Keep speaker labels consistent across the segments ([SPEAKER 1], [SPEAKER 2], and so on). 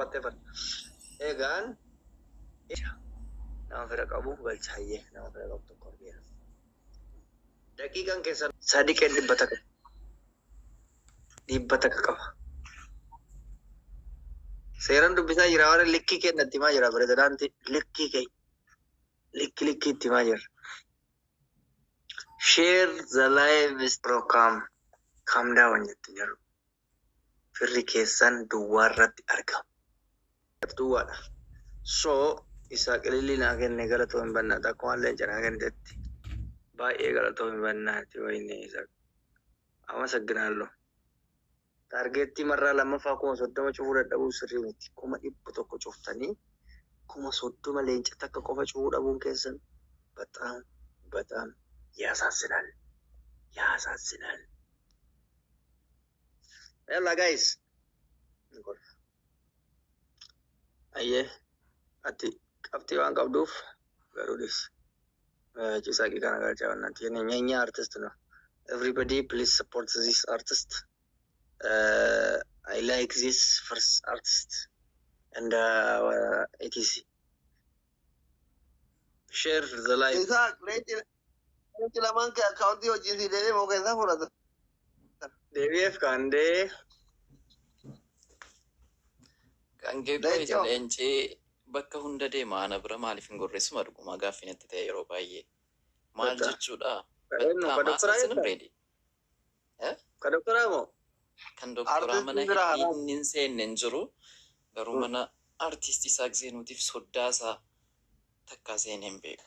[SPEAKER 1] whatever. Egan, nama fira qabu galchaaye, nama fira qabu tokko argeera. Daqiiqaan keessa sadii qeen dhibbata qaba. Seeraan dubbisaa jira waan likkii kennatti himaa jira pirezidaantii likkii itti himaa jira. Share the live is program. Calm down jettu jiru. Firri keessan duwwaa irratti argamu. Duwwaadha. So isa qililli naa kenne galatoo hin bannaati akkuma illee jedhaa kennetti baay'ee galatoo hin bannaati wayinii isa amma sagginaallo. Targeettii marraa lammaffaa 30 cufuu dadhabuu sirrii miti. 100 cuftanii 30 leenca takka qofa cufuu dhabuun keessan በጣም ያሳዝናል። Yalla guys. Aye. Ati qabxii waan qabduuf garuu dis. Cisaaqii kana galchaa wannati nyanya artist no. Everybody please support this artist. I like this first artist and etc. Share the live.
[SPEAKER 2] Isaac, leti la manca account io ci si deve mo che sta fuori.
[SPEAKER 1] DVF kande.
[SPEAKER 3] Kange koi jalenchi bakka hunda deema ana bira maaliif hin gorreessu marguma gaaffinetti ta'e yeroo baay'ee. Maal jechuudha? Bakka maasasin ready.
[SPEAKER 1] Ka doktoraa moo?
[SPEAKER 3] Kan doktoraa mana hin seenne hin jiru garuu mana artistii isaa Zeenuutiif soddaasaa takka seen hin beeku.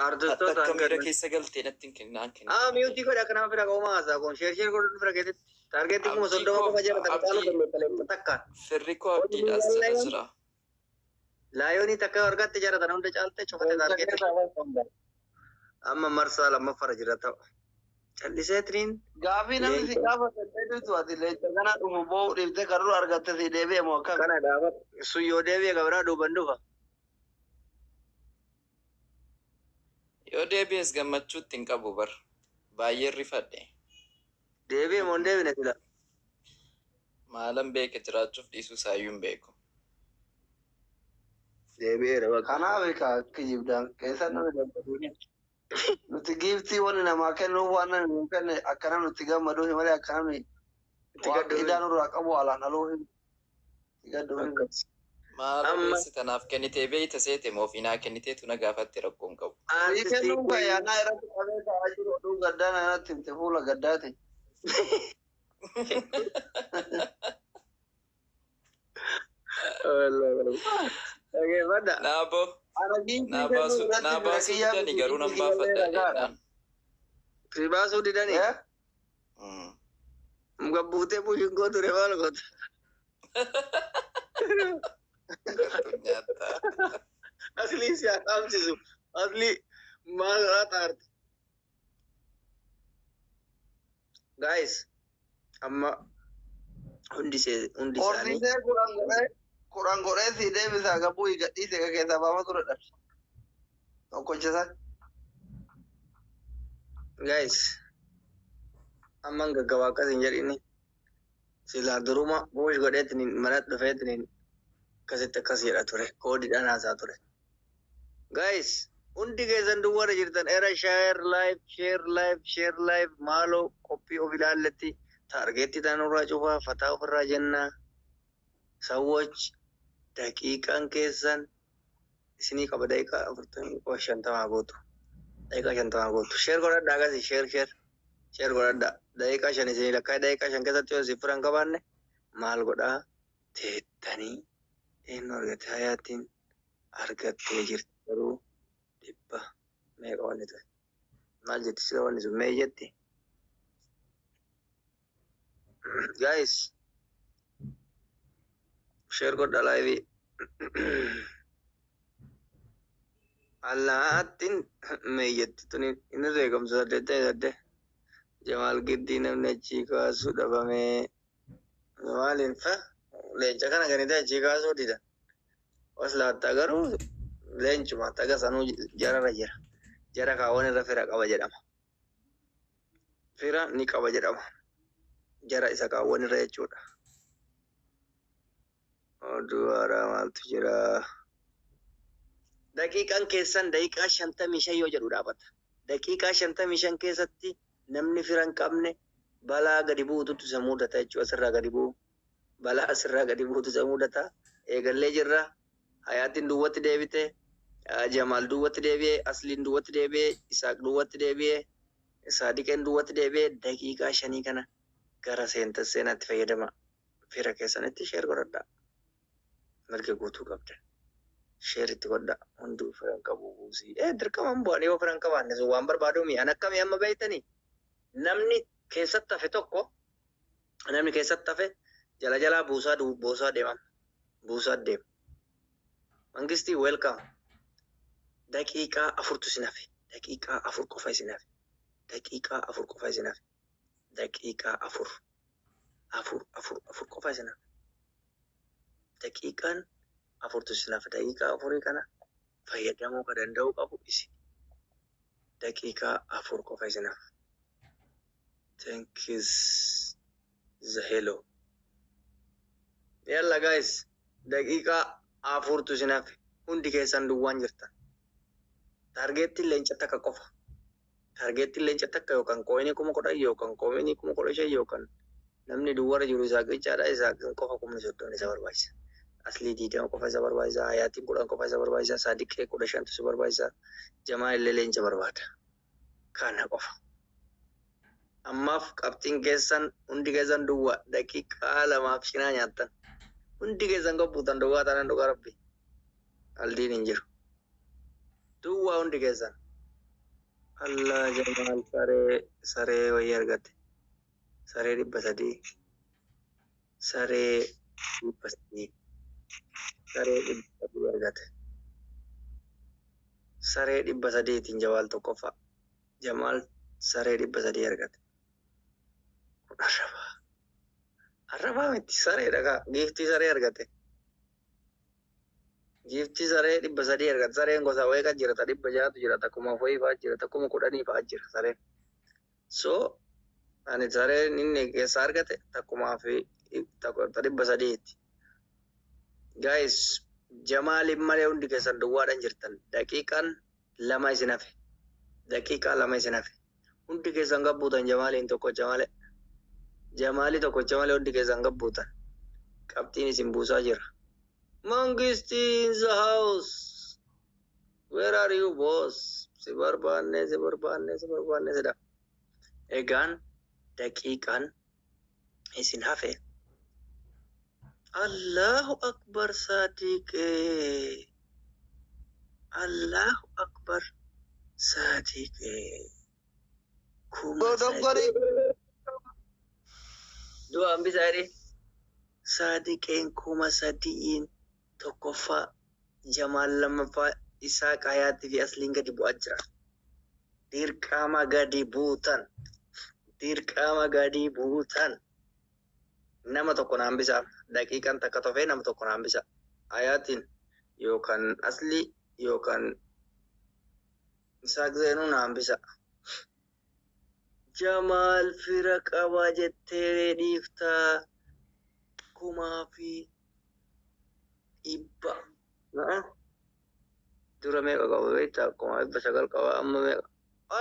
[SPEAKER 1] Artistoota
[SPEAKER 3] kamera keessa galtee natti kennaan kenna.
[SPEAKER 1] Miyuutii godha kana fira qomaa haasaa kun share godhu fira keessatti targeetii kuma 30 qofa jira takka.
[SPEAKER 3] Firri koo abdiidhaas jira.
[SPEAKER 1] Laayonii takka argatte jara tana hunda caalte cufate targeetii. Amma marsaa lammaffara jira ta'u. Callisee tiriin.
[SPEAKER 2] Gaafii namni si gaafa deddeebitu ati leenca kana dhumu boo dhiftee karuu argatte si deebi'e moo akkam?
[SPEAKER 1] Kana dhaaba sun yoo deebi'e gabaraa duuban dhufa.
[SPEAKER 3] Yoo deebi'es gammachuutti hin qabu bar baay'ee rifadhe.
[SPEAKER 1] Deebi'e moo hin deebine sila?
[SPEAKER 3] Maalan beeke jiraachuuf dhiisuu saayyuu hin beeku.
[SPEAKER 1] Deebi'eera bakka.
[SPEAKER 2] Kanaaf kijibdaan keessa nama dadhabuu. Nuti giiftii wani namaa kennuuf waan namni kenne akkana nuti gammaduu malee akkana nuyi waan idaan irraa qabu alaan aluu hin gadduu.
[SPEAKER 3] Maal beesi tanaaf kennitee beeyta seete moofinaa kenniteetu na gaafatti rakkoon qabu.
[SPEAKER 2] Kennuun fayyaanaa irratti qabee ta'aa jiru oduu gaddaa irratti himte fuula gaddaati.
[SPEAKER 3] Naa baasuu didani garuu nan baafadha.
[SPEAKER 1] Si baasuu didani? Muka buutee bushinkoo ture maal goota? Asli si akamsisu. Asli maal taarte? Guys, amma hundi isaanii.
[SPEAKER 2] Kurang goreng si deebisa gabuu gadhiise ka keessa baama ture dha. Tokkochisa.
[SPEAKER 1] Guys, amma gaggabaa akkas hin jedhini. Silaa duruma buush godheetiniin mana dhufeetiniin akkasitti akkas jedha ture. Koodiidhaan haasaa ture. Guys, hundi keessan duwwaara jirtan era share live maaloo qophii of ilaalletti taargeetti tanurraa cufaa fataa ofirraa jennaa. Sawwach daqiiqaan keessan isinii qaba daqiiqaa 50 gootu. Daqiiqaa 50 gootu. Share godhadhaa akkasii share godhadhaa. Daqiiqaa 5 isinii lakkaa daqiiqaa 5 keessatti yoo isin firan qabaanne maal godhaa teettanii eenyu argate hayaatiin argattee jirti garuu dhibba meeqa wanni ture. Maal jetti sila wanni sun mee jetti? Guys. Share godha live. Allaattiin meeyyatti tuni inni reegamsa sadde Jamaal Giddii namni achii kaasuu dhabamee maaliin fa leenca kana ganite achii kaasuu dida. Was laattaa garuu leencuma taga sanuu jararra jira. Jara kaawwan irra fira qaba jedhama. Fira ni qaba jedhama. Jara isa kaawwan irra jechuudha. oduu haaraa maaltu jira? Daqiiqaan keessan daqiiqaa 55 yoo jedhu dhaabata. Daqiiqaa 55 keessatti namni fira hin qabne balaa gadi buututu isa mudata jechuudha. Asirraa gadi bu'u. Balaa asirraa gadi buutu isa mudata. Eegallee jirra. Hayaatiin duwwatti deebite. Jamaal duwwatti deebi'ee. Asliin duwwatti deebi'ee. Isaaq duwwatti deebi'ee. Saadiqeen duwwatti deebi'ee. Daqiiqaa 5 kana gara seenaatti fayyadama. Fira keessanitti sheer godhadhaa. Mirga guutuu qabda. Sheeritti godhaa. Hunduu firan qabu buusii. Dirqamaan bu'anii yoo firan qabaanne sun waan barbaadu mi'aan akkamii amma beeytanii? Namni keessatti hafe tokko, namni keessatti hafe jala jalaa buusaa deeman. Buusaa deema. Mangistii welcome. Daqiiqaa 4tu isin hafe. Daqiiqaa 4 qofa isin hafe. Daqiiqaa 4 qofa isin hafe. Daqiiqaa 4. 4 qofa isin hafe. Daqiiqaan 4tu isin hafe. Daqiiqaa 4 kana fayyadamuu kan danda'u qabu isin. Daqiiqaa 4 qofa isin hafe. Thank you. Hello. Yalla guys. Daqiiqaa 4tu isin hafe. Hundi keessan duwwaan jirtan. Targeettiin leenca takka qofa. Targeettiin leenca takka yookaan kooyinii 10,000 yookaan kooyinii 15,000 yookaan namni duwwara jiru isaa qichaadha isaa qofa 30 isa barbaachisa. Aslii 20 qofa isa barbaachisa. Hayaatiin 10 qofa isa barbaachisa. Saadiqee 15 isa barbaachisa. Jamaa illee leenca barbaada. Kana qofa. Ammaaf qabxiin keessan hundi keessan duwwaa daqiiqaa 2 nyaattan. Hundi keessan qophuutan duwwaa taanaan dhugaa rabbi. Aldiin hin jiru. Duwwaa hundi keessan. Allah Jamaal saree wayii argate. Saree 300. Saree 300. Saree 300 argate. Saree 300tiin Jawaal tokkoffaa. Jamaal saree 300 argate. Arrabaa miti saree dhagaa. Giiftii saree argate. Giiftii saree 300 argate. Sareen gosa wayii kan jira. 600 jira. Takkuma foyii fa'aa jira. Takkuma 10 fa'aa jira sareen. So ani sareen inni keessa argate takkumaa fi 300tti. Guys, Jamaaliin malee hundi keessan duwwaadhaan jirtan. Daqiiqaan 2 isin hafe. Daqiiqaa 2 isin hafe. Hundi keessan gabbuutan Jamaaliin tokkocha malee. Jamaalii tokkocha malee hundi keessan gabbuutan. Qabxiin isin buusaa jira. Mangistii in the house. Where are you boss? Si barbaanne sedha. Egaan daqiiqaan isin hafe. Allahu Akbar Sadiqee. Allahu Akbar Sadiqee. Dua ambisa eri. Sadiqeen 3,000 tokkoffaa. Jamaal lammaffaa. Isaaq Hayaatii fi Asliin gadi bu'aa jira. Dirqama gadi buutan. Dirqama gadi buutan. Nama tokko naan bisa. Daqiiqaan takka tofee nama tokko naan bisa. Hayaatiin yookaan Aslii yookaan Isaaq Zeenuu naan bisa. Jamaal fira qaba jettee dhiiftaa 1,100. Dura meeqa qaba beektaa? 1,900 qaba amma meeqa?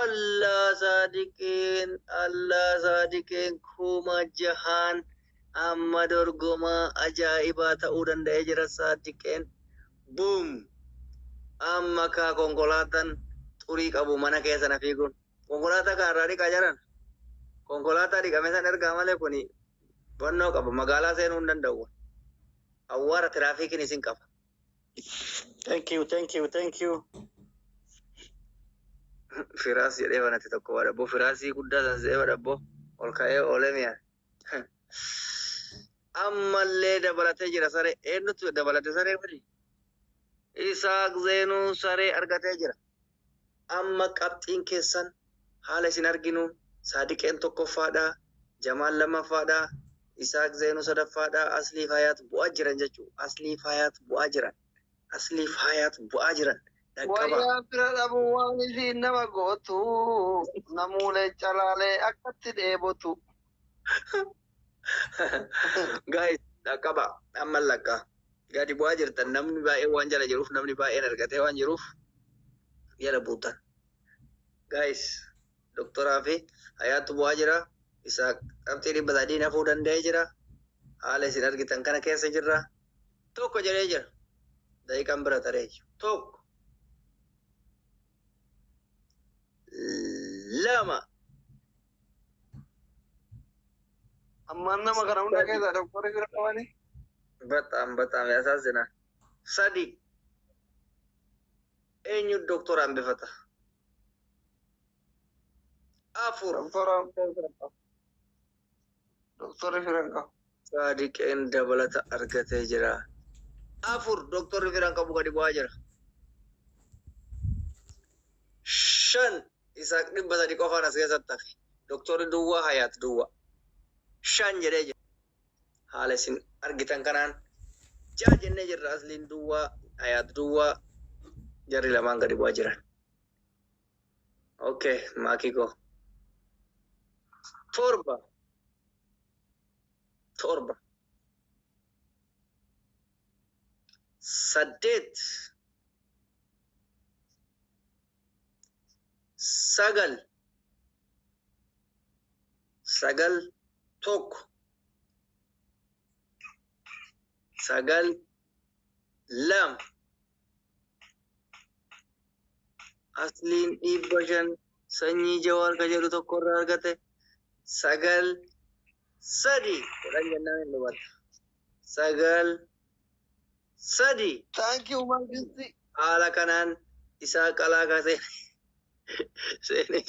[SPEAKER 1] Allah Sadiqeen 6,000 amma dorgomaa ajaa'ibaa ta'uu danda'ee jira Sadiqeen. Boom! Amma kaa konkolaataan xurii qabu mana keessa na fiiguun. Konkolaataa kaarraa dhiqaa jiran. Konkolaataa dhiqame san ergaa malee kuni bannoo qaba. Magaalaa seenuu hin danda'u. Awwaara tiraafikiin isin qaba. Thank you. Firaas jedhee banate tokko waa dabbo. Firaasii guddaa san se'ee dabbo. Ol ka'ee oolee mi'a. Ammallee dabalatee jira saree. Eenyutu dabalate saree firi? Isaaq Zeenuu saree argatee jira. Amma qabxiin keessan haala isin arginu. Saadiqeen tokkoffaadha. Jamaal lammaffaadha. Isaaq Zeenuu sadaffaadha. Asliif Hayaat bu'aa jiran jechuudha. Asliif Hayaat bu'aa jiran.
[SPEAKER 2] Wayyaa bira dhabuu waan isiin nama gootu. Namuulee calaalee akkatti dheebotu.
[SPEAKER 1] Guys, dhaqqaba. Amma lakka. gadi bu'aa jirtan namni baay'ee waan jala jiruuf namni baay'een argatee waan jiruuf jala buutan. Guys, doktoraa fi hayaatu bu'aa jira. Isa qabxii 300 hafuu danda'ee jira. Haala isin argitan kana keessa jirra. Tokko jedhee jira. Daqiiqaan bira taree jiru. Tokko. Lama.
[SPEAKER 2] Ammaan nama kana hunda keessa doktorri bira qabani.
[SPEAKER 1] Bataam yasaasina. Sadi. Eenyu doktoraan bifata? Afur.
[SPEAKER 2] Doktorri firan qabu.
[SPEAKER 1] Saadiqeen dabalata argatee jira. Afur doktorri firan qabu gadi bu'aa jira. 5 Isaaq 300 qofaan as keessatti hafe. Doktorri duwwaa hayaat duwwaa. 5 jedhee jira. Haala isin argitan kanaan ja'a jennee jirra. Asliin duwwaa hayaat duwwaa jarri lamaan gadi bu'aa jiran. Okay, maakii koo. Torba. 8 9 tokko 9 lama asliin 500 sanyii Jawaar ka jedhu tokko irraa argate 9 3 kudhan jennaan hin dhumata 9 3
[SPEAKER 2] Thank you, Mangisti.
[SPEAKER 1] haala kanaan isaa qalaa kaasee seenee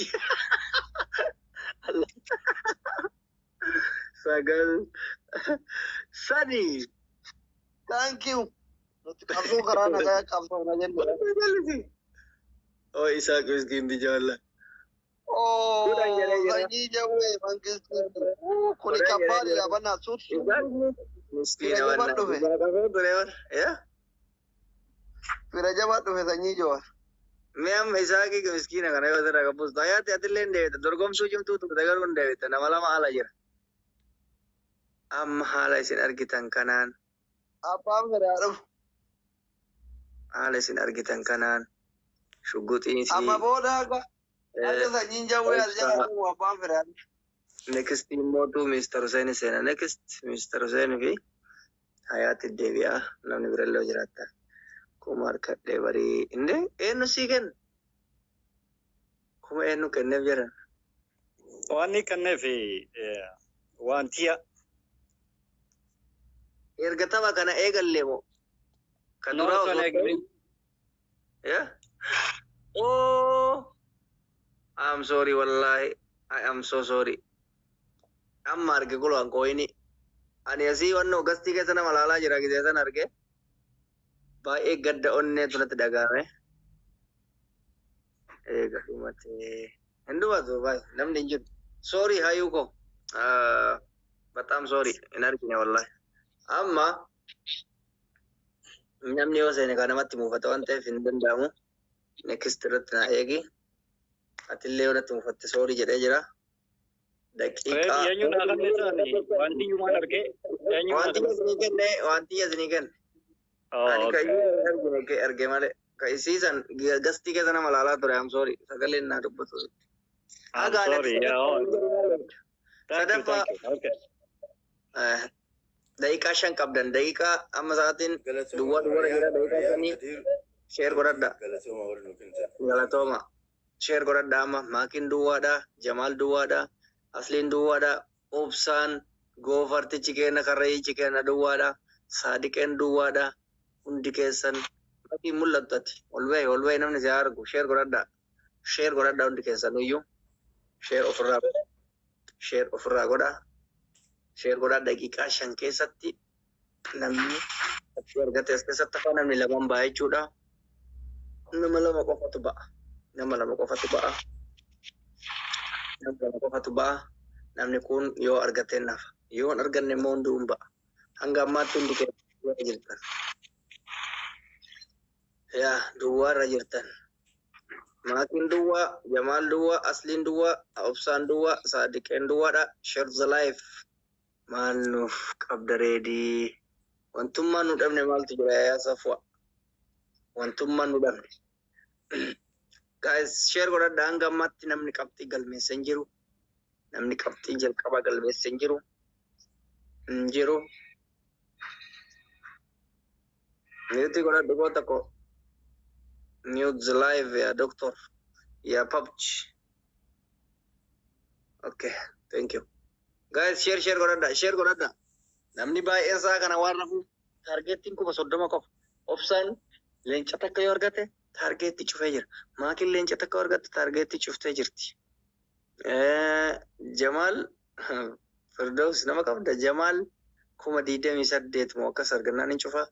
[SPEAKER 1] Sagal 3
[SPEAKER 2] Thank you. Nuti qabsoo karaa nagaa qabsoofna jennu.
[SPEAKER 1] Oh, Isaaq miskiin bijoolla.
[SPEAKER 2] Oh, sanyii jawwee Mangisti. Kuni kabbaadhi yaabannaa suuti.
[SPEAKER 1] Miskiina waan dhufe.
[SPEAKER 2] Fira jabaa dhufe sanyii Jawaar.
[SPEAKER 1] Mee amma Isaaqii miskiina kana yoo sirraa qabbuustu hayaatti atillee hin deebite dorgomsuu cimtuu turte garuu hin deebite nama lama haala jira. Amma haala isin argitan kanaan
[SPEAKER 2] Abbaan firaa dhufu.
[SPEAKER 1] haala isin argitan kanaan shugguxiinsi
[SPEAKER 2] Amma booda akka sanyiin jawwee as jedhamu abbaan firaa dhufu.
[SPEAKER 1] next immoo Mr. Hussein seena next Mr. Hussein fi hayaatti deebi'aa namni birallee jiraatta. Kuma harkadhee barii indee eenyu sii kenna? Kuma eenyu kenneef jedhan?
[SPEAKER 4] Wanni kenneef wantiya.
[SPEAKER 1] Erga tapha kana eegallee moo? Kan duraa osoo yeah? Oh, I'm sorry wallahi. I am so sorry. Amma arge gulwaan kooyini. Ani asii wannoo gastii keessa nama laalaa jira gisee san arge. Baay'ee gadda onnee tunatti dhagahame. Eega dhumatee. Hin dhumatu baay'ee namni hin jiru. Sorry hayyuu koo. Bataam sorry hin argine wallahi. Amma namni yoo seene kan namatti muufata waan ta'eef hin danda'amu. Next irratti na eegi. Atillee yoo natti muufatte sorry jedhee jira. Daqiiqaa.
[SPEAKER 4] Eenyuun haadhamne isaanii wanti yumaan argee
[SPEAKER 1] wanti isinii kenne. Ani kayyuu arge malee. Ka isiisan gastii keessa nama laalaa ture. I'm sorry. Sagaleen naa dubbatu. Sadaffaa. Daqiiqaa 5 qabdan. Daqiiqaa amma sa'aatiin duwwaa jira. Daqiiqaa 5 sheer godhadha. Galatooma. Sheer godhadha amma. Maakiin duwwaadha. Jamaal duwwaadha. Asliin duwwaadha. Obsaan goofartichi kenna karrayichi kenna duwwaadha. Saadiqeen duwwaadha. Hundi keessan bakki mul'atu ati ol bahe namni si argu sheer godhadha hundi keessan iyyuu sheer ofirraa godha sheer godhaa daqiiqaa 5 keessatti namni argate as keessatti afaan namni lamaan ba'a jechuudha. Nama lama qofatu ba'a. Namni kun yoo argate nafa yoo hin arganne immoo hunduu hin ba'a. Hanga ammaatti hundi keessan jirtan. Ya, duwwaa jirtan. Maakiin duwwaa, Jamaal duwwaa, Asliin duwwaa, Obsaan duwwaa, Saadiqeen duwwaadha. Share the life. Maal nuuf qabda reedii. Wantummaan nu dhabne maaltu jira yaa safwa. Wantummaan nu dhabne. Guys, share godhadha hanga ammatti namni qabxii galmeessa hin jiru. Namni qabxii jalqaba galmeessa hin jiru. Hin jiru. Mute godhadha goota ko. Mute live ya doctor. Ya PUBG. Okay, thank you. Guys, share godhadha. Namni baay'een isaa kana waan rafu targeettiin 30 qofa. Obsaan leenca takka yoo argate targeetti cufee jira. Maakiin leenca takka argate targeetti cuftee jirti. Jamal Firdaus nama qabda. Jamal 28 moo akkas argannaan hin cufa.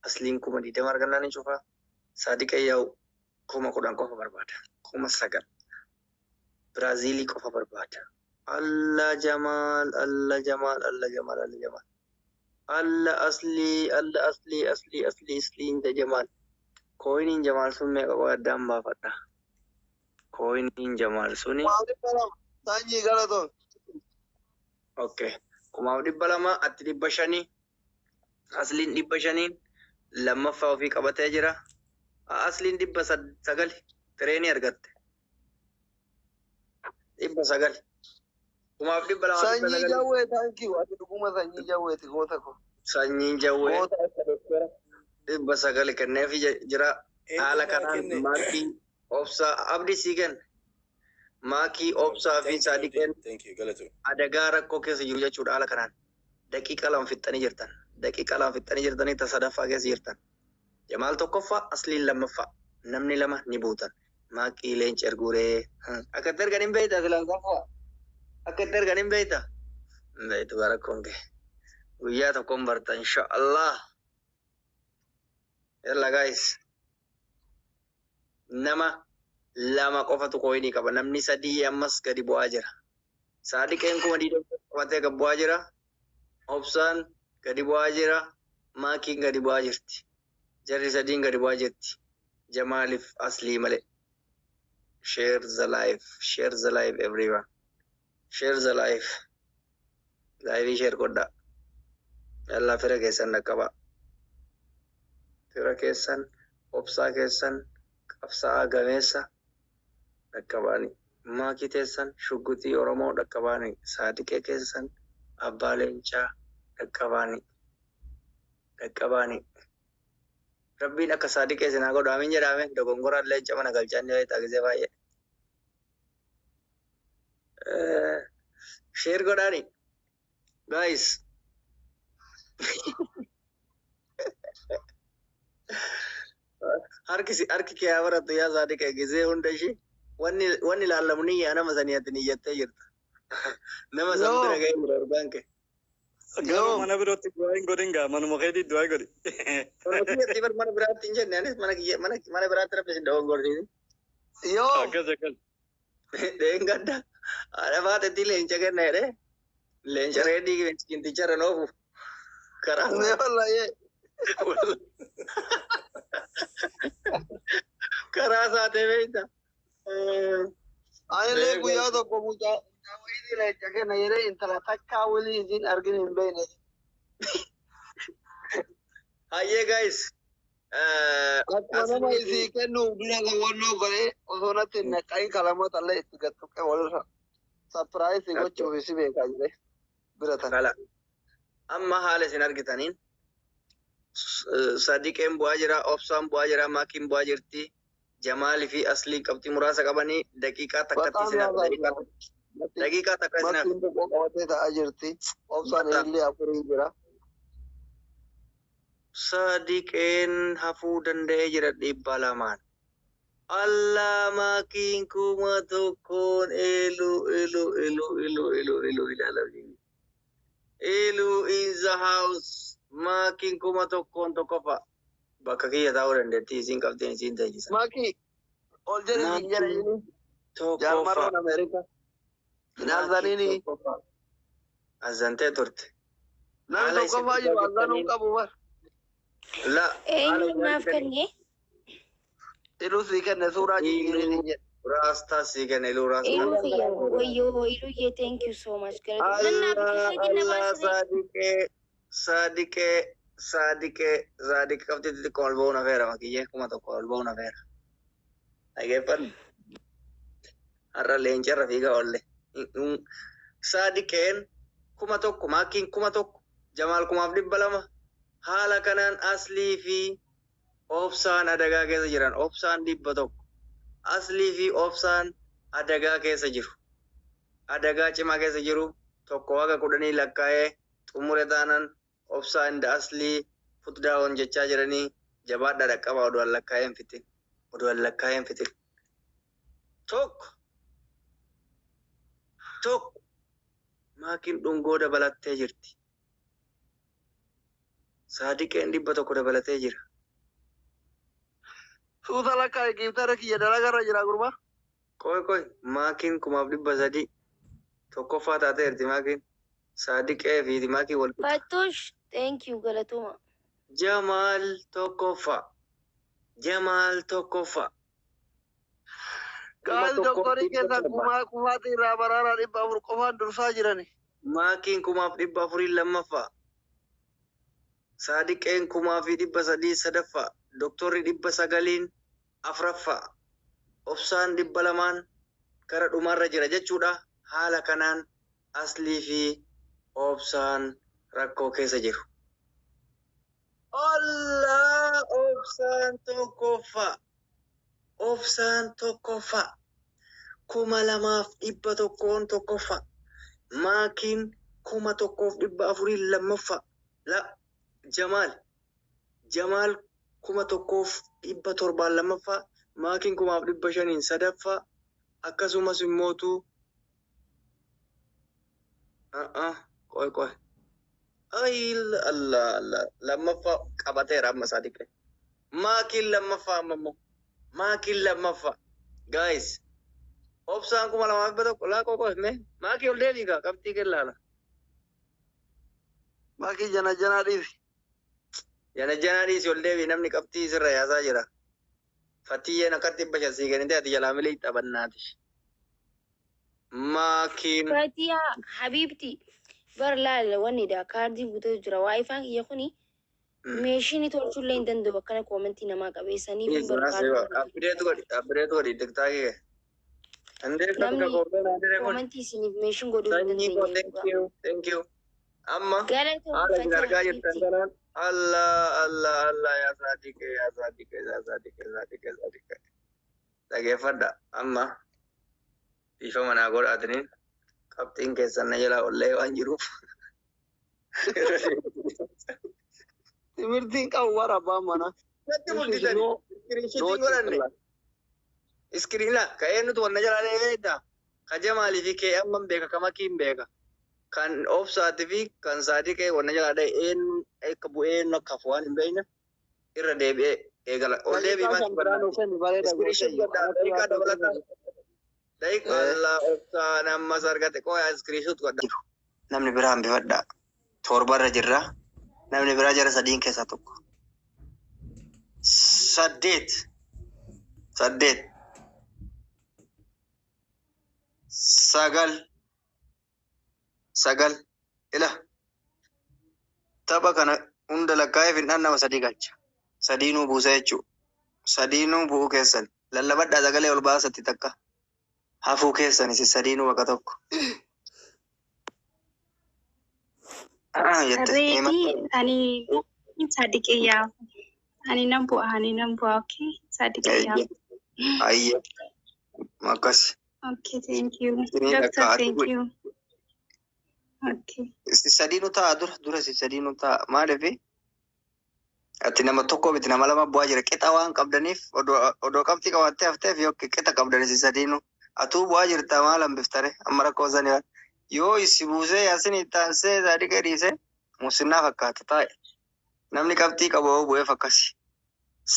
[SPEAKER 1] Asliin 20 argannaan hin cufa. Sadiq Ayyaw 10 qofa barbaada. 9 Brazilii qofa barbaada. Allah Jamal. Allah asli inta Jamal. Koinin Jamal sun meeqa qo'addaan baafadha. Koinin Jamal suni.
[SPEAKER 2] Sanyi galaton.
[SPEAKER 1] Okay. 200 atti 500. Asliin 500 lammaffaa ofii qabatee jira. Asliin 900 tireenii argatte. 900. 200
[SPEAKER 2] Sanyi jawwee thank you. Ati dhuguma sanyi jawweeti goota ko.
[SPEAKER 1] Sanyiin jawwee. 900 kenneef jira. Haala kanaan maakii obsaa abdi siigan. Maakii obsaa fi saadiqeen adagaa rakkoo keessa jiru jechuudha haala kanaan. Daqiiqa lama fixxanii jirtan. Daqiiqa lama fixxanii jirtanii tasadaffaa keessa jirtan. Jamaal tokkoffaa asliin lammaffaa. Namni lama ni buutan. Maakii leenca erguuree. Akka itti ergan hin beeyta filan safaa. Akka itti ergan hin beeyta. Beeytu barakkoon kee. Guyyaa tokkoon barta inshaallah. Yalla guys. Nama lama qofatu koyinii qaba. Namni sadii ammas gadi bu'aa jira. Saadiqeen 20 qabatee gadi bu'aa jira. Obsaan gadi bu'aa jira. Maakiin gadi bu'aa jirti. Jarri sadiin gadi bu'aa jirti. Jamaaliif aslii malee. Share the live everyone. Share the live. Live share godha. Yalla fira keessan dhaqqaba. Fira keessan, obsaa keessan, qabsaa'aa gameessa dhaqqabaani. Maakii teessan, shuggutii Oromoo dhaqqabaani. Saadiqee keessan, abbaa leencaa dhaqqabaani. Rabbiin akka saadiqee sinaa godhu amiin jedhame dogongoraan leenca mana galchaan yoo ta'e gisee baay'ee. Share godhaani. Guys. Harki kee haa baratu yaa saadiqee gisee hunda ishee wanni laallamu niyyaa nama saniyaatti niyyattee jirta. Nama san bira ga'ee jira argaan kee.
[SPEAKER 4] Garuu mana birootti du'aa hin godhin gaa manuma keetii du'aa godhi.
[SPEAKER 1] Kanaafuu bar mana biraatti hin jenne anis mana biraatti rabbisin dogongorsiisi.
[SPEAKER 2] Yoo.
[SPEAKER 4] Akkas.
[SPEAKER 1] Deengadda. Haadha baatetti leenca kenna jedhee. Leenca reedii kinticharra noofu. Karaa.
[SPEAKER 2] Wallaayee.
[SPEAKER 1] Karaa saatee beekta.
[SPEAKER 2] Ani illee guyyaa tokko mucaa wayii leenca kenna jedhee intala takkaa walii isiin arginu hin beekne.
[SPEAKER 1] Hayyee guys.
[SPEAKER 2] Akkuma nama isii kennuuf dura hawwannoo godhee osoo natti hin naqayin kalamoota illee itti gattuqee walirra sapiraayisii gochuuf isi beekaa jire biratan.
[SPEAKER 1] Kala. Amma haala isin argitaniin Sadiqeen bu'aa jira, Obsaan bu'aa jira, Maakiin bu'aa jirti. Jamaalii fi Asliin qabxii muraasa qabanii daqiiqaa takkatti isin daqiiqaa takka isin
[SPEAKER 2] Maakiin tokko qabatee ta'aa jirti. Obsaan illee afurii jira.
[SPEAKER 1] Sadiqeen hafuu danda'ee jira 200. Allah Maakiin 1,000 elu in the house. Maakiin 1,000 tokkofa bakka kiyya taa'uu dandeetti isin qabdeen isin tajaajisa.
[SPEAKER 2] Maakii ol jedhe hin jedhanii jaarmaroon Ameerikaa. Naazaniini.
[SPEAKER 1] Azantee turte.
[SPEAKER 2] Namni tokkoffaa jiru azanuu qabu bar.
[SPEAKER 1] La.
[SPEAKER 5] Eenyumaaf kennee?
[SPEAKER 2] Iluu sii kenne suuraa jijjiiranii hin jedhe.
[SPEAKER 1] Rasta sii kenne iluu rasta.
[SPEAKER 5] Wayyoo Iluu thank you so much.
[SPEAKER 1] Allah Sadiqee Saadiq qabdi ol ba'uun afeera makiyyee kuma tokko ol ba'uun afeera. Dhageeffadhu. Har'a leencarra fiigaa oolle. Saadiqeen kuma tokko maakiin kuma tokko Jamaal 2,200 haala kanaan Aslii fi Obsaan adagaa keessa jiran. Obsaan 100 Aslii fi Obsaan adagaa keessa jiru. Adagaa cimaa keessa jiru tokko waga 10 lakkaa'ee xumure taanaan Obsaan da Aslii futdaawwan jechaa jiranii jabaadha dhaqqaba oduu lakkaa'een fitin. Oduu lakkaa'een fitin. Tokko maakiin dhungoo dabalattee jirti. Saadiqeen 100 dabalatee jira.
[SPEAKER 2] Suuta lakkaa'e giftara kiyya dalagarra jira gurbaa.
[SPEAKER 1] Koy maakiin 300 tokkoffaa taateerti maakiin. Saadiqee fi maakiin wal qixa.
[SPEAKER 5] Fattush, thank you galatuma.
[SPEAKER 1] Jamaal tokkoffaa.
[SPEAKER 2] Gaal doktorii keessa kumaatii irraa baraara 400 qofaan dursaa jirani.
[SPEAKER 1] Maakiin 400 lammaffaa. Saadiqeen 300 sadaffaa. Doktorri 900 afraffaa. Obsaan 200 gara dhumarra jira jechuudha. Haala kanaan Aslii fi Obsaan rakkoo keessa jiru. Allah Obsaan tokkoffaa. 2,100 tokkoffaa. Maakiin 1,400 lammaffaa. Jamaal 1,700 lammaffaa. Maakiin 500 sadaffaa. Akkasumas immootu koy. Allah lammaffaa qabateera amma Saadiqee. Maakiin lammaffaa ammoo. Maakiin lammaffaa. Guys. Obsaan 2,100 laa koy mee maakii ol deebiigaa qabxii kellaala.
[SPEAKER 2] Maakii jana dhiisi.
[SPEAKER 1] Jana dhiisi ol deebii namni qabxii sirra yaasaa jira. Fatiyyeen akkatti bashasii kennite ati jalaa milee taphannaati. Maakiin.
[SPEAKER 5] Fatiyaa Habibti bar laala wanniidha kaardii guutuu jira waayifaan kiyya kuni meeshiin tolchullee hin danda'u akkana koomentii namaa qabeessanii fi
[SPEAKER 1] Abbireetu godhi tiktaakii.
[SPEAKER 5] namni koomentii isiniif meeshiin godhuu hin dandeenye.
[SPEAKER 1] Thank you. Amma
[SPEAKER 5] Galatoo
[SPEAKER 1] haala isin argaa
[SPEAKER 5] Fatiyaa
[SPEAKER 1] jirtan
[SPEAKER 5] Habibti.
[SPEAKER 1] kanaan Allah yaa Saadiqee. Dhageeffadha amma bifa manaa godhaatiniin qabxiin keessan na jalaa ollee waan jiruuf.
[SPEAKER 2] Timirtiin qabu bara abbaan mana.
[SPEAKER 1] Natti mul'isanii iskiriinshiitiin godhanne. Iskiriina ka'ee nuti wanna jalaa dheedaa. Ka Jamaalii fi kee amman beeka ka Makiin beeka. Kan Obsaatii fi kan Saadiqee wanna jalaa dha'ee akka bu'ee akka waan hin beekne irra deebi'ee eegala. Ol deebii maal iskiriinshiitii godhaa daqiiqaa dabalataa. Daqiiqaa Allah Obsaan ammas argate qooyaa iskiriinshiitii godhaa. Namni biraa hambifadhaa. Torbarra jirra. Namni biraa jara sadiin keessaa tokko. 8. 9 ila tapha kana hunda lakkaa'ee findhaan nama 3 galcha. 3 buusa jechuudha. 3 bu'uu keessan lallabadhaa sagalee ol baasatti takka hafuu keessan isin 3 bakka tokko.
[SPEAKER 6] Ready, ani Sadiqiyyaa. Ani nan bu'a, okay? Sadiqiyyaa.
[SPEAKER 1] Ayya. Makas.
[SPEAKER 6] Okay, thank you. Doctor, thank you. Okay.
[SPEAKER 1] Sadinu ta'a dura sadinu ta'a maaliifi ati nama tokko miti nama lama bu'aa jira qixa waan qabdaniif odoo qabxii qabattee hafteef yoo qixa qabdanis sadinu atuu bu'aa jirta maal hambiftare amma rakkoo sanii yoo isi buusee yaasin ittaansee Saadiqee dhiise musinnaa fakkaata taa'e namni qabxii qabu bu'eef akkasi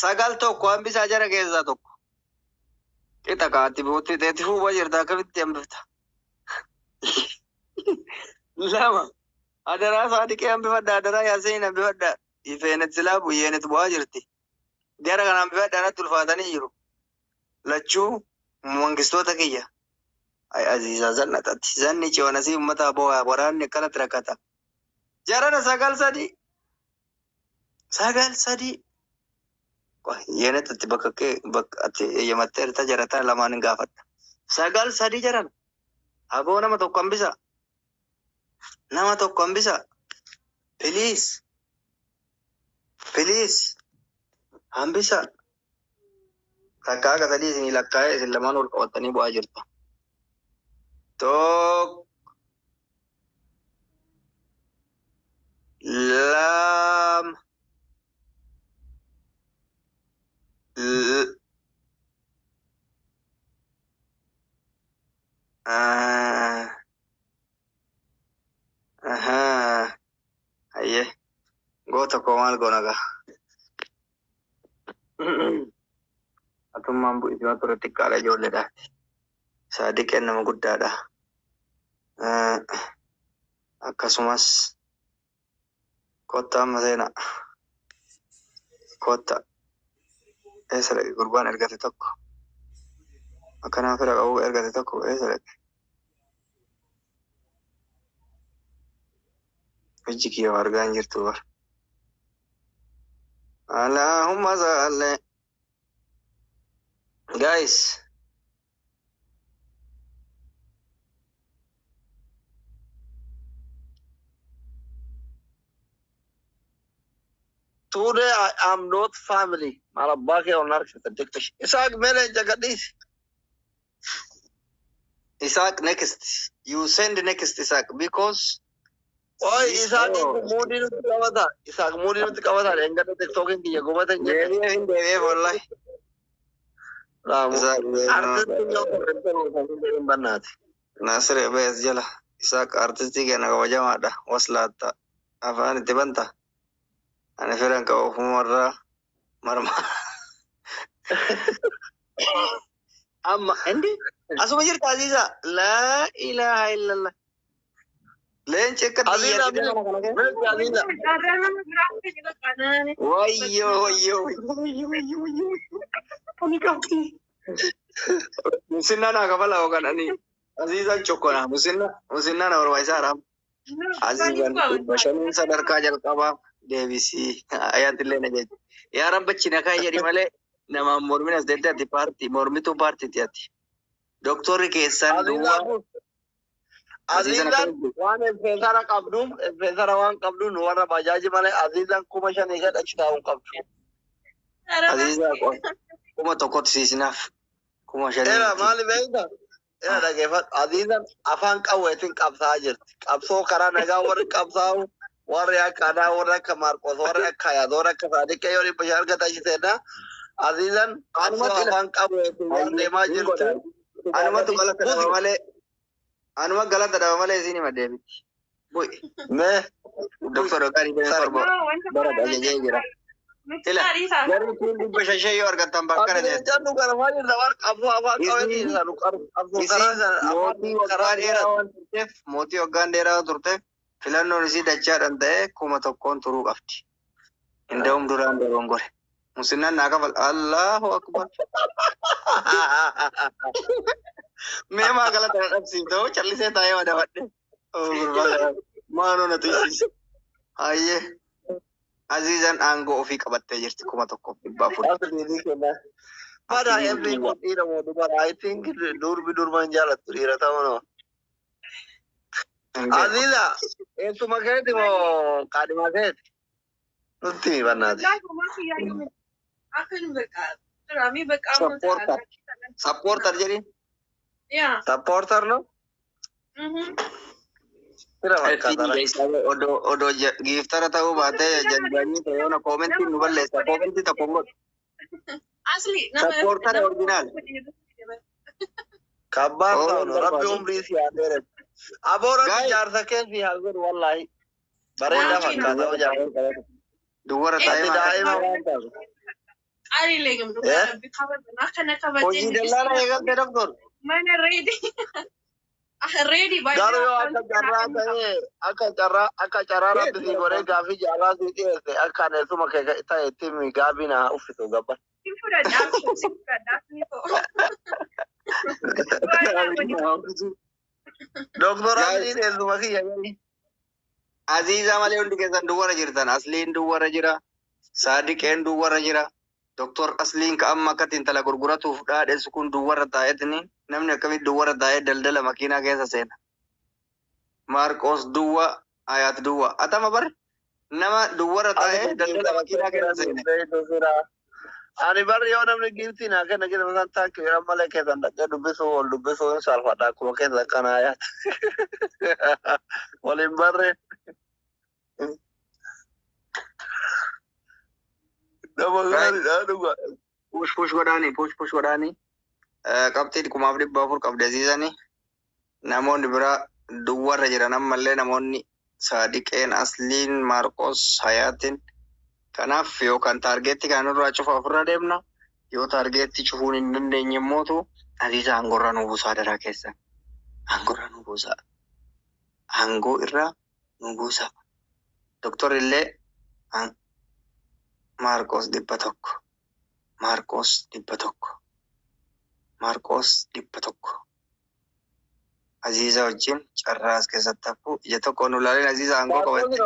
[SPEAKER 1] 9 tokko hambisaa jara keessaa tokko qixa kaatti buutti teetti bu'aa jirta akkamitti hambifta lama adaraa Saadiqee hambifadha adaraa yaasin hambifadha ifeenet silaa buyyeenet bu'aa jirti jara kana hambifadha natti ulfaatanii jiru lachuu mangistoota kiyya ay aziza zannatatti zanni ciwanasii ummata bo'aa waraanni akkanatti rakkata jarana 9 3 Sagal sadi. Yene tatti bakka ati yamatte erta jarata lamaan gaafadha. Sagal sadi jaran. Aboo nama tokko hambisa. Nama tokko hambisa. Please. Please. Hambisa. Takka akka sadii isinii lakkaa'ee isin lamaan ol qabatanii bu'aa jirtu. Tokko. Lama. Aye. Goota koo maal goona gaa. Atummaan bu'isima ture xiqqaadha ijoolleedhaati. Saadiqeen nama guddaadha. Akkasumas kotta amma seena. Kotta. Eessa dhaqe gurbaan ergate tokko. Akkanaa fira qabu ergate tokko eessa dhaqe. Hojii kiyya argaa hin jirtu bara. Allahumma salli. Guys.
[SPEAKER 2] Today I am not family. Malabake on arch the dictation. Isaac Mele Jagadis.
[SPEAKER 1] Isaac next. You send next Isaac because
[SPEAKER 2] Why Isaac Moody to Kavada? Isaac Moody to Kavada and got the talking to Yagova and
[SPEAKER 1] in the way for life. Nasir Bez Jala. Isaac artistic and Avajamada was Lata. Avan Tibanta. And if you don't go for Marma. Amma, Andy? As much as Aziza, La ilaha illallah. Len check it. Why yo. Musinna na kabala hogan ani. Aziza chokona. Musinna na orwaisa ram. Aziza bashamin sadar ka jalqaba. Devisi ayatille na jechuudha. Yaa rabbichi na kaayyee jedhi malee nama mormina as deddeetti paartii mormituu paartiiti ati. Doktorri keessan duwwaa.
[SPEAKER 2] Azizan waan infeesara qabduun infeesara waan qabduun warra bajaaji malee azizan 5,000 gadhachi taa'uun qabdu.
[SPEAKER 1] Azizaa kuma tokkotti siisinaaf 5,000.
[SPEAKER 2] Era maali beekta? Era dhageeffadhu. Azizan afaan qawweetiin qabsaa jirti. Qabsoo karaa nagaa warri qabsaa'u. Warri akka aadaa warri akka Maarqos warri akka Hayaat warri akka Saadiqee yoo dhibba shan argataniitedha. Azizan afaan qabu deemaa jirti.
[SPEAKER 1] Anumatu galata dhaba malee anuma galata dhaba malee isin hima deebiti. Bu'i.
[SPEAKER 2] Mee
[SPEAKER 1] Doktor Ogaanii Beenee Farba bara dhageenyee jira. Ila garri kun dhibba shan yoo argattan bakka na jechuudha.
[SPEAKER 2] Jannu gara maal irra waan qabsoo afaan qabeetiin isaanu qabsoo karaa dheeraa
[SPEAKER 1] mootii waggaan dheeraa turteef filannoon isii dachaadhaan ta'e 1,000 turuu qabdi. Inda'uun duraan dogongore. Musinnaan naa kafal Allahu akbar. Mee maa galata na dhabsiiftoo callisee taa'ee madabadhe. Maanoo na tuysiise. Hayyee. Azizan aangoo ofii qabattee jirti 1,400.
[SPEAKER 2] Pada every dhiira mootummaa I think durban jaalattu dhiira ta'uu nama. Aziza, eessuma keeti moo kaadhima keeti? Nutti bannaati.
[SPEAKER 1] Supporter jedhin.
[SPEAKER 2] Supporter no?
[SPEAKER 1] Odoo giiftara ta'uu baatee jajjanii ta'ee yoona koomentiin nu balleessa. Koomentii tokko godhu. Supporter original.
[SPEAKER 2] Kabbaan ta'u rabbi umrii si yaadeere. Aboora jaarsa keessa haa godhu wallahi. Bareedaa fakkaata hojaa.
[SPEAKER 1] Duwwara taa'ee
[SPEAKER 2] daa'ima waan ta'u.
[SPEAKER 1] Hojii dallaala eegalte doktor.
[SPEAKER 2] Garuu yoo akka carraa rabbi si godhee gaafii jaarraa si dhiyeesse akka aneessuma kee ta'e ittiin gaabii na uffisu gabba. Doktor Abdiin eessuma kiyya.
[SPEAKER 1] Aziizaa malee hundi keessan duwwara jirtan. Asliin duwwara jira. Sadiq en duwara jira. Doktor Asliin ka amma katin tala gurguratuuf dhaadheessu kun duwara taa'etini namni akkamitti duwara taa'ee daldala makiinaa keessa seena. Marcos duwwa Hayat duwwa atama bar nama duwara taa'ee daldala makiinaa keessa seena.
[SPEAKER 2] Ani bar yoo namni giftii naa kenna kenna masan taakki jedhan malee keessan dhaqee dubbisuu ol dubbisuu hin salphadha akkuma keessa kan Hayat. Waliin barree.
[SPEAKER 1] Push godhaani. Qabxii 4,400 qabdi Aziizani. Namoonni biraa duwwarra jiran ammallee namoonni Saadiqeen Asliin Marcos Hayaatiin. Kanaaf yookaan taargeetti kan irraa cufa ofirra deemna. Yoo taargeetti cufuun hin dandeenye immoo Aziiza aangorra nu buusaa daraa keessa. Aangorra nu buusaa. Aangoo irraa nu buusaa. Doktor illee Marcos 100. Marcos 100. Aziiza wajjin carraas keessatti hafu ija tokko nu ilaaleen Aziiza aangoo qabatti.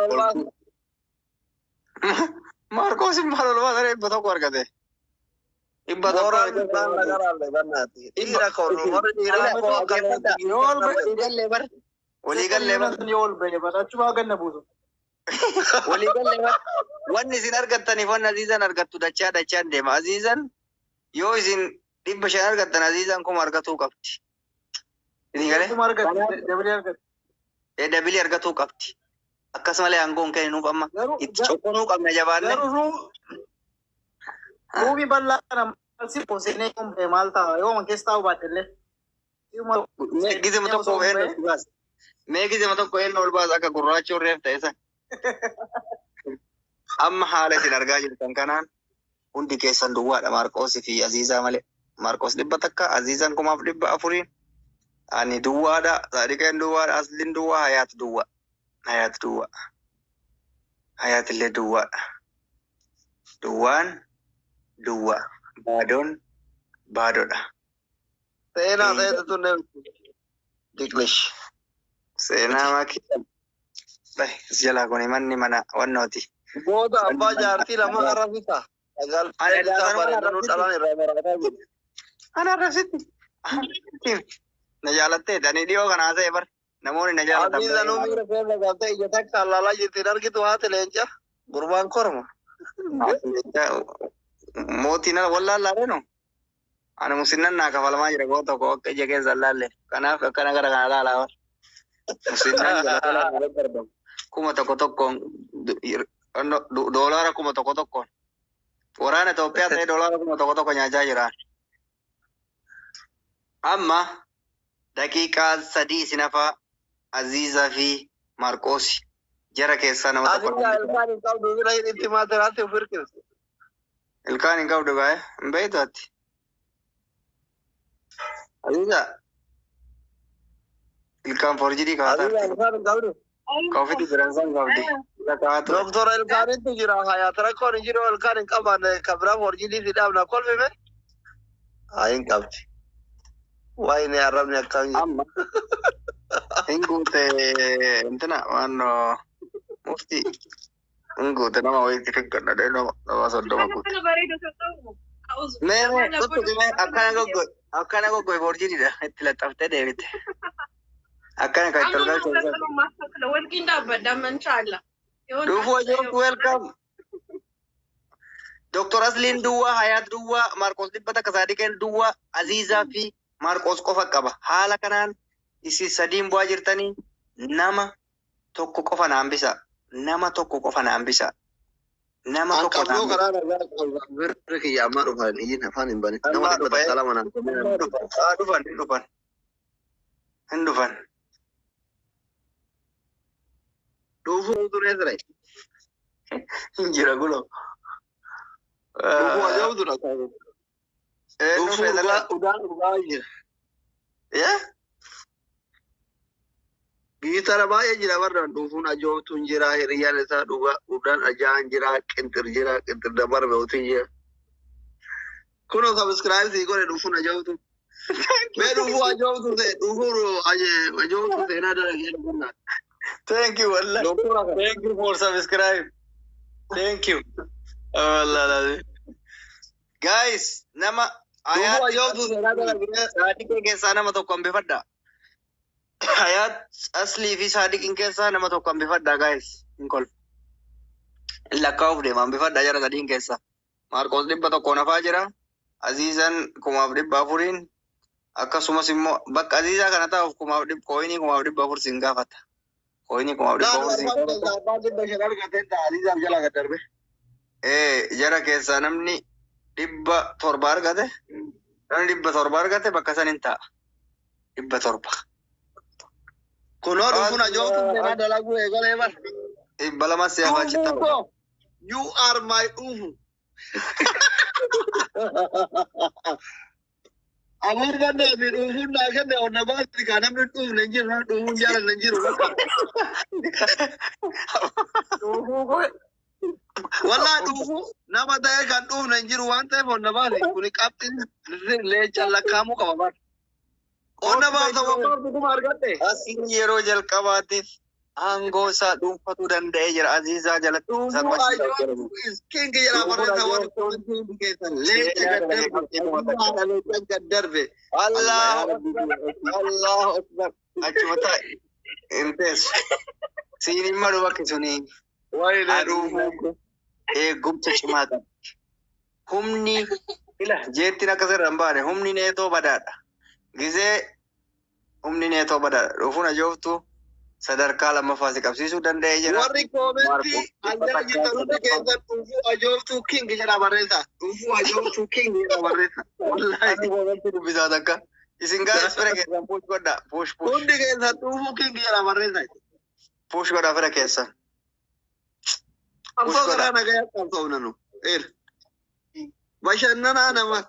[SPEAKER 1] Marcos maal ol baatanii 100 argate. 100. Walii gallee wanni isin argattaniif wanni Aziizan argattu dachaan deema. Aziizan yoo isin 500 argattan Aziizan kuma argatuu qabdi. Dabili argatuu qabdi. Akkasumallee aangoon kennuuf amma itti cokkonuu qabna jabaanne.
[SPEAKER 7] Ruubii bal'aa kana si pooseenee kumpee maal ta'a yoo keessa taa'u baatellee.
[SPEAKER 1] Meegizima tokko eenyu ol baasa akka gurraachuun reef ta'e san. Amma haala isin argaa jirtan kanaan hundi keessan duwwaadha Marcos fi Aziizaa malee. Marcos 100, Aziizan 4,400. Ani duwwaadha, Saadiqeen duwwaadha, Asliin duwwaa, Hayat duwwaa. Hayat illee duwwaadha. Duwwaan duwwaa. Baadoon baadoodha.
[SPEAKER 2] Seenaa ta'etu tunne English.
[SPEAKER 1] Seenaa makii. Jalaa kun manni mana wannooti.
[SPEAKER 2] Booda abbaa jaartii lama arrabisa.
[SPEAKER 1] Ana arrabsitti. Na jaalattee ani dhiyoo kana haasa'e bar namoonni na jaalatan.
[SPEAKER 2] Aziiza nu miira keessa galtee ija takka allaalaa jirtiin argitu haati leenca gurbaan korma.
[SPEAKER 1] Mootiin wallaallee no. Ana musinnaan naa kafalamaa jira goo tokko akka ija keessa allaalle. Kanaaf akkana gara kana laalaa bar. Musinnaan jala darbamu. Kuma tokkoon doolaara 1,000. Waraana Itoophiyaa ta'ee doolaara 1,000 nyaachaa jira. Amma daqiiqaa 3 sinafaa Aziizaa fi Marcos jara keessaa nama tokko.
[SPEAKER 2] Ilkaan hin qabdu bira itti maatiraatti of hirkiftu.
[SPEAKER 1] Ilkaan hin qabdu gaa'e hin beektu ati. Aziizaa ilkaan forjidii kaataa. Kofi differensan qabdi.
[SPEAKER 2] Doktora ilkaanitti jira Hayat rakkoon hin jiru ilkaan hin qaban kabira forjidii fi dhaabna kolfime. Hin qabdi. Wayne arabni akkam
[SPEAKER 1] amma ingute entina wanno mufti ingute nama wayti fikkanna de no wasodoma kut me tuttu me akkana gogo forjini da itti laxafte deebite akkana ka tolga
[SPEAKER 6] tolga walqin dabbadda man chaalla
[SPEAKER 1] dufu welcome Dr. Asliin duwwa Hayat duwwa Marcos 100 Saadiqeen duwwa Aziizaa fi Marcos qofa qaba. Haala kanaan isi sadiin bu'aa jirtanii nama tokko qofa naambisa. Nama tokko
[SPEAKER 2] birri kiyya amma dhufan iyyin afaan hin bane. Nama dhibba salama naan.
[SPEAKER 1] Dhufan.
[SPEAKER 2] Dhufuu turee ture.
[SPEAKER 1] Injira gulo.
[SPEAKER 2] Dhufuu ajaa'ibu tura taa'u. Udaan jira. Giitara baay'ee jira barra dhufuun ajoobtuun jira hiriyyaan isaa udaan ajaan jira qinxir dabarbe utiin jira. Kunoo subscribe sii godhe dhufuun ajoobtu. Mee dhufuu ajoobtu ta'e dhufuun ajoobtu seenaa dalagee dhufannaa.
[SPEAKER 1] Thank you, Allah. Thank you for subscribe. Thank you. والله لازم guys nama ayat jawabtu sadik keessa nama tokko bifadha ayat asli fi sadik keessa nama tokko bifadha guys inkol lakkaa'uuf deeman bifadha jara sadiin keessa Marqos 100 nafaa jira Azizan 4,400 akkasumas immoo bakka Aziza kana ta'uuf 4,400 sin gaafata koini 4,400 jara keessa namni 700 argate namni 700 argate bakka sanin ta'a 700
[SPEAKER 2] Kunoo dhufuna joobtu deemaa dalaguu eegalee bar.
[SPEAKER 1] Balama siyaafaa chitta.
[SPEAKER 2] You are my ufu. Amur banda mi ufu na kende onna baati ka namni ufu nenjiru na ufu jara nenjiru. Wala ufu nama ta'e kan ufu nenjiru waan ta'eef onna baati kuni qabxin leecha lakkaamu qaba bar. Onna baata waan dhuguma argatte.
[SPEAKER 1] Asin yeroo jalqabaatiif aangoo isaa dhuunfachuu danda'ee jira Azizaa jalatti.
[SPEAKER 2] Kingi jira barreessa waan kunuunsi keessan leecha gaddarbe.
[SPEAKER 1] Allahu akbar. Achuma taa'e inteessu. Siin malu bakki suni. Eegumsa cimaa qaba. Humni jeettiin akkasirra hin baane humni neetoo badaadha. Gizee humni neetoo badaadha. Dhufuun ajooftu sadarkaa lammaffaa si qabsiisuu danda'ee jira.
[SPEAKER 2] Warri koomentii aljala jirtan keessan dhufuu ajooftuu kingi jedha barreessa. Dhufuu ajooftuu kingi jedha barreessa.
[SPEAKER 1] Wallaahi koomentii dubbisaa takka. Isin gaa'is fira keessan puush godha. Puush.
[SPEAKER 2] Hundi keessan dhufuu kingi jedha barreessa.
[SPEAKER 1] Puush godha fira keessan.
[SPEAKER 2] Ammoo garaa nagayaa qabsa'u nanu. Bashannanaa nama.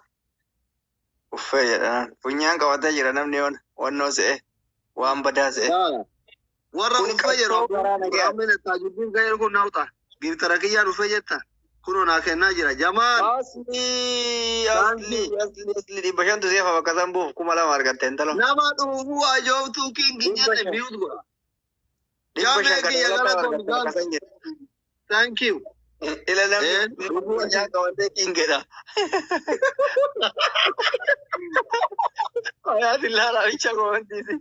[SPEAKER 1] Uffee jedhan. Funyaan qabatee jira namni wannoo se'e. Waan badaa se'e.
[SPEAKER 2] Warra uffee yeroo garaameen taajubbiin ga'ee kun naawta. Giftara kiyyaan uffee jetta. Kunoo naa kennaa jira. Jamaan.
[SPEAKER 1] Asli 500 seefa bakka san buuf 2,000 argatte intalo.
[SPEAKER 2] Nama dhufuu ajooftuu kingi jette miyuut godha. Jaamee kiyya gara tolgaan. Thank you.
[SPEAKER 1] Ila namni funyaan qabatee kingedha. Ayaati laala bicha koomentiisi.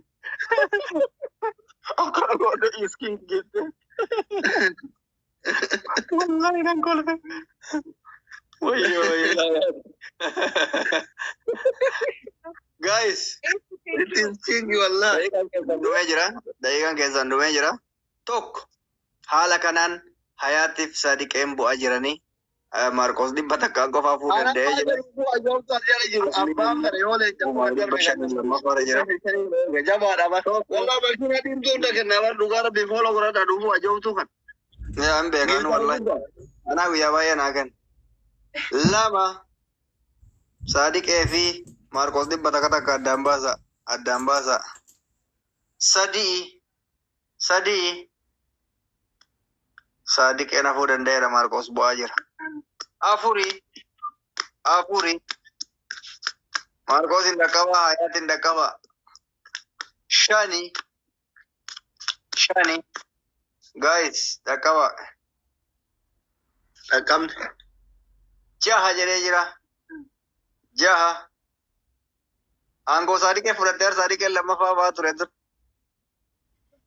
[SPEAKER 1] Akkana godhe iskin gette. Wallahi nan kolfe. Wayyo guys.
[SPEAKER 2] It is kingi wallahi.
[SPEAKER 1] Daqiiqaan keessan dhumee jira. Tokko haala kanaan hayaatiif sadiqeen bu'aa jiranii. Marqos 100 takkaan qofaa fuudhuu danda'ee jira.
[SPEAKER 2] Abbaan bara yoo leenca jabaadha bara. Walaa bakina diimtuu hunda kennaa bara dhugaa rabbii fooloo godhadhaa dhufuu ajoobtuu kan.
[SPEAKER 1] Yaan beekan wallahi. Anaa guyyaa baay'ee naa kenna. 2 sadiqee fi Marqos 100 takka addaan baasa. 3 sadiqeen hafuu danda'eera Marqos bu'aa jira. 4 Marqos hin dhaqqaba hayaat hin dhaqqaba. 5 guys dhaqqaba.
[SPEAKER 2] Dhaqqabne.
[SPEAKER 1] 6 jedhee jira. 6 aangoo sadiqee fudhatee sadiqeen lammaffaa ba'aa ture dur.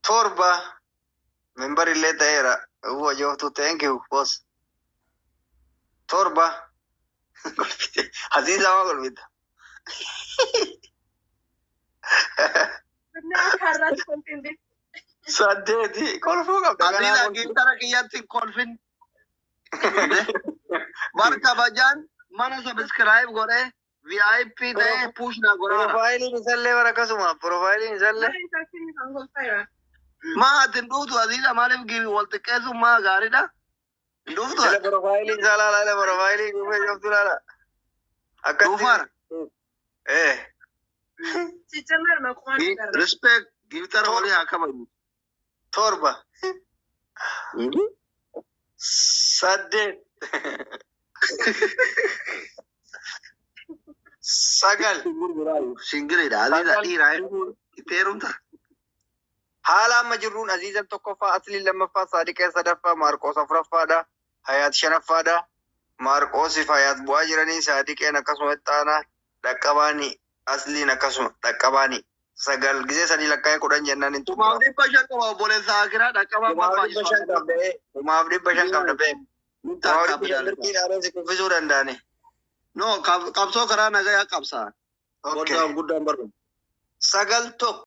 [SPEAKER 1] 7 membar illee ta'eera. Ajooftuu thank you boss. 7 Aziza waa golbita. 8 kolfuu qabda.
[SPEAKER 2] Aziza giftara kiyyatti kolfin. Barka bajaan mana subscribe godhe VIP ta'e push na godhe.
[SPEAKER 1] Profaayiliin isallee bara akkasuma profaayiliin isallee.
[SPEAKER 2] Maa atin dhuftu Aziza maaliif wal xiqqeessuun maa gaariidha? Dhuftu.
[SPEAKER 1] Profaayiliin isaa laala profaayiliin dhufee jirtu laala.
[SPEAKER 2] Dhufar. Respect giftara walii haa kabaju.
[SPEAKER 1] 7 8 9
[SPEAKER 2] Singiriidha. Aziza dhiiraa itti heerumta.
[SPEAKER 1] haala amma jirruun Azizan tokkoffaa, Asliin lammaffaa, Sadiqeen sadaffaa, Marqos afuraffaadha, Hayaat shanaffaadha.
[SPEAKER 2] Maarqoosi Fayaat bu'aa jiranii Saadiqeen akkasuma ittaana dhaqqabaanii asliin akkasuma dhaqqabaanii sagal gisee sadii lakkaa'ee 10 jennaan hin
[SPEAKER 1] Kumaaf 500 qaba obboleessa Akiraa dhaqqabaan barbaachisu.
[SPEAKER 2] Kumaaf 500 qabda bee. Kumaaf 500 dhaalee si kuffisuu danda'ani.
[SPEAKER 1] No, qabsoo karaa nagayaa qabsaa.
[SPEAKER 2] Guddaan barbaadu. Sagal tokko.